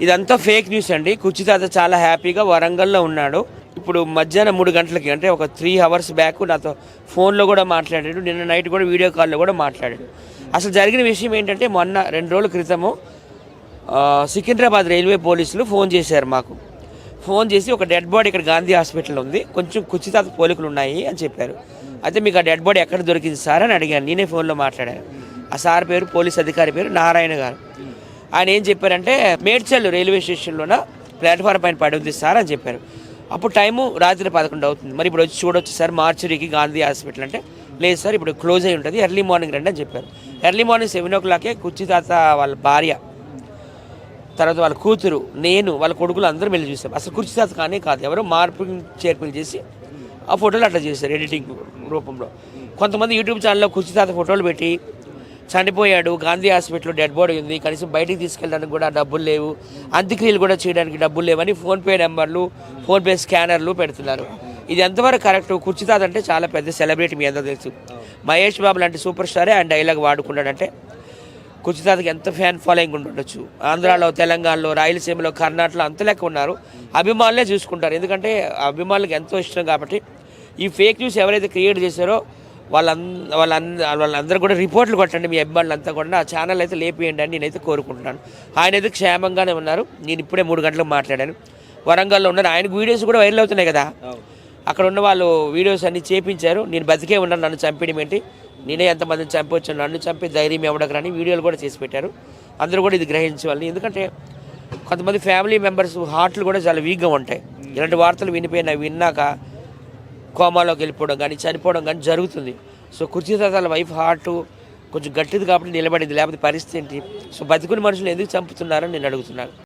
ఇదంతా fake news అండి. కుర్చీ తాత చాలా హ్యాపీగా వరంగల్లో ఉన్నాడు. ఇప్పుడు మధ్యాహ్నం 3 గంటలకి అంటే ఒక 3 అవర్స్ బ్యాక్ నాతో ఫోన్లో కూడా మాట్లాడాడు. నిన్న నైట్ కూడా వీడియో కాల్లో కూడా మాట్లాడాడు. అసలు జరిగిన విషయం ఏంటంటే మొన్న 2 రోజుల క్రితము సికింద్రాబాద్ రైల్వే పోలీసులు ఫోన్ చేశారు మాకు. ఫోన్ చేసి ఒక డెడ్ బాడీ ఇక్కడ గాంధీ హాస్పిటల్ ఉంది, కొంచెం కుర్చీ తాత పోలికలు ఉన్నాయి అని చెప్పారు. అయితే మీకు ఆ డెడ్ బాడీ ఎక్కడ దొరికింది సార్ అని అడిగాను. నేనే ఫోన్లో మాట్లాడాను. ఆ సార్ పేరు, పోలీస్ అధికారి పేరు నారాయణ గారు. ఆయన ఏం చెప్పారంటే మేడ్చల్ రైల్వే స్టేషన్లోన ప్లాట్ఫామ్ పైన పడి ఉంది సార్ అని చెప్పారు. అప్పుడు టైము రాత్రి 11 అవుతుంది. మరి ఇప్పుడు వచ్చి చూడొచ్చు సార్ మార్చురీకి గాంధీ హాస్పిటల్ అంటే, లేదు సార్ ఇప్పుడు క్లోజ్ అయి ఉంటుంది, ఎర్లీ మార్నింగ్ రండి అని చెప్పారు. ఎర్లీ మార్నింగ్ 7 o'clockకే కుర్చీ తాత వాళ్ళ భార్య, తర్వాత వాళ్ళ కూతురు, నేను, వాళ్ళ కొడుకులు అందరూ వెళ్ళి చూసాం. అసలు కుర్చీ తాత కానీ కాదు, ఎవరో మార్పు చేర్పులు చేసి ఆ ఫోటోలు అట్లా చేశారు ఎడిటింగ్ రూపంలో. కొంతమంది యూట్యూబ్ ఛానల్లో కుర్చీ తాత ఫోటోలు పెట్టి చనిపోయాడు, గాంధీ హాస్పిటల్లో డెడ్ బాడీ ఉంది, కనీసం బయటికి తీసుకెళ్ళడానికి కూడా డబ్బులు లేవు, అంత్యక్రియలు కూడా చేయడానికి డబ్బులు లేవని ఫోన్పే నెంబర్లు, ఫోన్పే స్కానర్లు పెడుతున్నారు. ఇది ఎంతవరకు కరెక్ట్? కుర్చీ తాత అంటే చాలా పెద్ద సెలబ్రిటీ, మీ అందరూ తెలుసు. మహేష్ బాబు లాంటి సూపర్ స్టారే ఆయన డైలాగ్ వాడుకున్నాడంటే కుర్చీ తాతకి ఎంత ఫ్యాన్ ఫాలోయింగ్ ఉండొచ్చు. ఆంధ్రాలో, తెలంగాణలో, రాయలసీమలో, కర్ణాటకలో అంత లెక్క ఉన్నారు. అభిమానులే చూసుకుంటారు, ఎందుకంటే అభిమానులకు ఎంతో ఇష్టం కాబట్టి. ఈ ఫేక్ న్యూస్ ఎవరైతే క్రియేట్ చేశారో వాళ్ళందరూ కూడా రిపోర్ట్లు కొట్టండి, మీ అభిమానులంతా కూడా. ఆ ఛానల్ అయితే లేపేయండి అని నేనైతే కోరుకుంటున్నాను. ఆయన అయితే క్షేమంగానే ఉన్నారు. నేను ఇప్పుడే 3 గంటలకు మాట్లాడాను. వరంగల్లో ఉన్నారు. ఆయనకు వీడియోస్ కూడా వైరల్ అవుతున్నాయి కదా, అక్కడ ఉన్న వాళ్ళు వీడియోస్ అన్ని చేపించారు. నేను బతికే ఉన్నాను, నన్ను చంపడం ఏంటి, నేనే ఎంతమందిని చంపొచ్చాను, నన్ను చంపే ధైర్యం ఎవడకరని వీడియోలు కూడా చేసి పెట్టారు. అందరూ కూడా ఇది గ్రహించాలి. ఎందుకంటే కొంతమంది ఫ్యామిలీ మెంబర్స్ హార్ట్లు కూడా చాలా వీక్గా ఉంటాయి. ఇలాంటి వార్తలు విన్నాక కోమాలోకి వెళ్ళిపోవడం కానీ, చనిపోవడం కానీ జరుగుతుంది. సో కుర్చీ తాతల వైఫ్ హార్ట్ కొంచెం గట్టిది కాబట్టి నిలబడింది, లేకపోతే పరిస్థితి ఏంటి? సో బతికుని మనుషులు ఎందుకు చంపుతున్నారని నేను అడుగుతున్నాను.